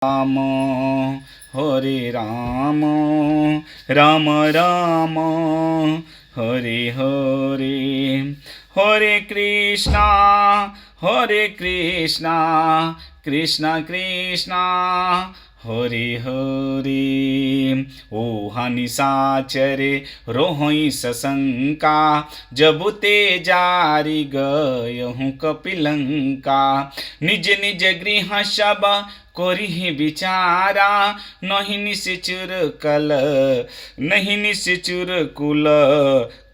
राम हरे राम राम राम हरे हरे, हरे कृष्णा कृष्णा कृष्णा हरे हरे। ओहा निशाचरे रोहई सशंका, जब ते जारी गयहूँ कपिलंका। निज निज गृह सब कोरिहि विचारा, नहीं निश्चुर कुल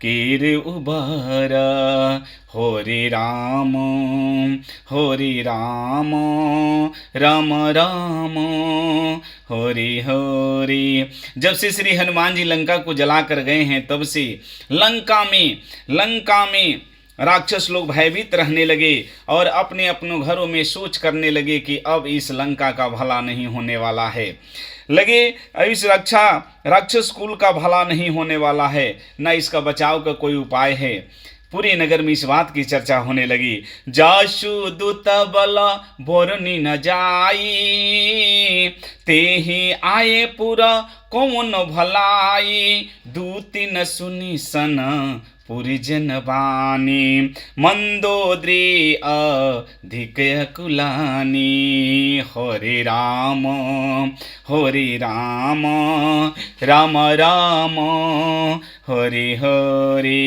कीर उबर। हरे राम राम राम हरे हरे। जब से श्री हनुमान जी लंका को जला कर गए हैं, तब से लंका में राक्षस लोग भयभीत रहने लगे और अपने अपनों घरों में सोच करने लगे कि अब इस लंका का भला नहीं होने वाला है। लगे इस राक्षस कुल का भला नहीं होने वाला है, न इसका बचाव का कोई उपाय है। पूरे नगर में इस बात की चर्चा होने लगी। जासु दूत बल बोरनी न जाई, ते ही आए पूरा कौन भलाई। दूती न सुनी सन पुरी जन बानी, मंदोदरी अधिक कुलानी। हरे राम राम राम हरे हरे।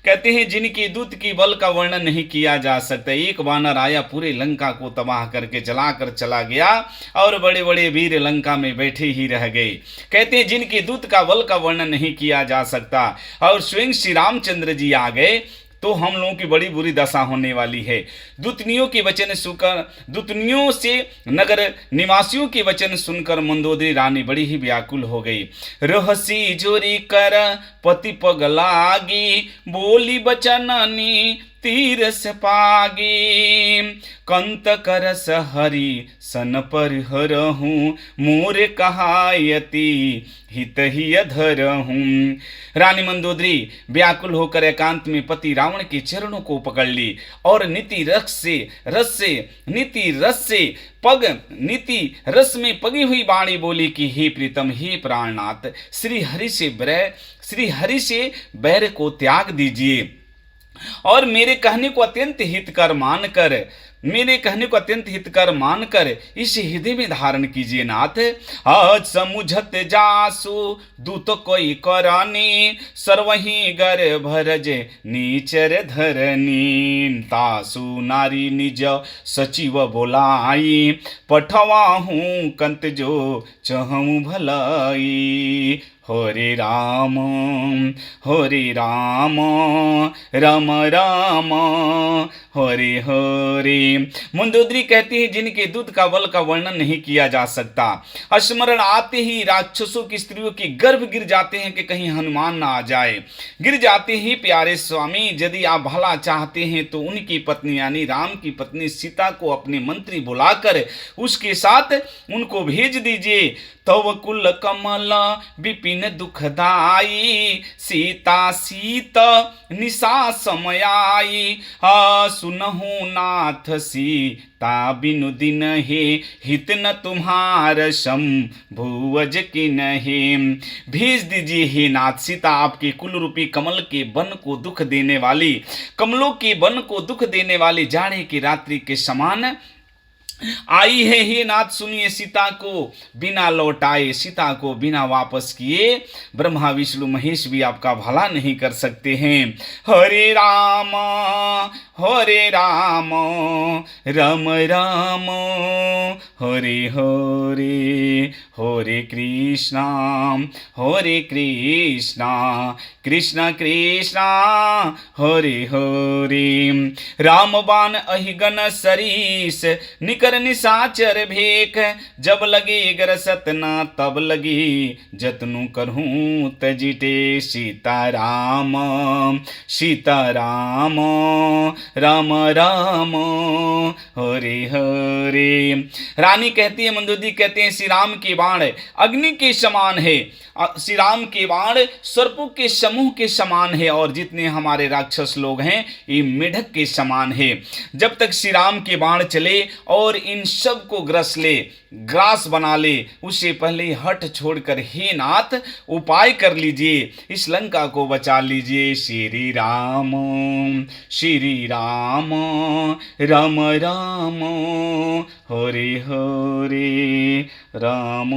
कहते हैं जिनकी दूत की बल का वर्णन नहीं किया जा सकता। एक वानर आया, पूरे लंका को तबाह करके जला कर चला गया और बड़े बड़े वीर लंका में बैठे ही रह गए। कहते हैं जिनकी दूत का बल का वर्णन नहीं किया जा सकता, और स्वयं श्री रामचंद्र जी आ गए तो हम लोगों की बड़ी बुरी दशा होने वाली है। दूतनियों के वचन सुनकर, दूतनियों से नगर निवासियों के वचन सुनकर मंदोदरी रानी बड़ी ही व्याकुल हो गई। रहसी जोरी कर पति पग लागी, बोली बचननी तीरस पागी। कंत करस हरि सन पर हरहूँ, मोर कहायति हित ही अधरहूँ। रानी मंदोदरी व्याकुल होकर एकांत में पति रावण के चरणों को पकड़ ली और नीति रस में पगी हुई बाणी बोली कि हे प्रीतम, हे प्राणनाथ, श्री हरि से बैर को त्याग दीजिए और मेरे कहने को अत्यंत हितकर मानकर इसे हृदय में धारण कीजिए नाथ। आज समुझत जासु दूत कोई करानी, सर्वही गर भरज नीचर धरनी। तासु नारी निज सचिव बोलाई, पठवा हूँ कंत जो चहूँ भलाई। हरे राम राम राम हरे हरे। मंदोदरी कहती है जिनके दूत का बल का वर्णन नहीं किया जा सकता। स्मरण आते ही राक्षसों की स्त्रियों के गर्भ गिर जाते हैं कि कहीं हनुमान ना आ जाए। गिर जाते ही प्यारे स्वामी, यदि आप भला चाहते हैं तो उनकी पत्नी यानी राम की पत्नी सीता को अपने मंत्री बुलाकर उसके साथ उनको भेज दीजिए। तव कुल कमल विपिन दुखदाई, सीत निशा समयाई। सुनहु नाथ सीता बिनु दिन हे, हित न तुम्हार शंभुवज की नहीं। भेज दीजिए हे नाथ, सीता आपके कुल रूपी कमलों के वन को दुख देने वाली जाड़े की रात्रि के समान आई है। हे नाथ सुनिए, सीता को बिना लौटाए, सीता को बिना वापस किए ब्रह्मा विष्णु महेश भी आपका भला नहीं कर सकते हैं। हरे राम राम राम हरे हरे, हरे कृष्णा कृष्ण कृष्ण हरे हरे। रामबाण अहिगन सरीस, निकर निशाचर भेख। जब लगे ग्रसत न तब लगी, जतनु करहूँ तजिटे। सीताराम राम राम हरे हरे। रानी कहती है, मंदोदरी कहते हैं, श्री राम के बाण अग्नि के समान है, श्री राम के बाण सर्पों के समूह के समान है, और जितने हमारे राक्षस लोग हैं ये मेढक के समान है। जब तक श्री राम के बाण चले और इन सब को ग्रास बना ले, उससे पहले हट छोड़कर हे नाथ उपाय कर लीजिए, इस लंका को बचा लीजिए। श्री राम राम राम हरे हरे राम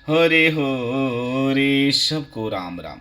हरे हरे, सबको राम राम।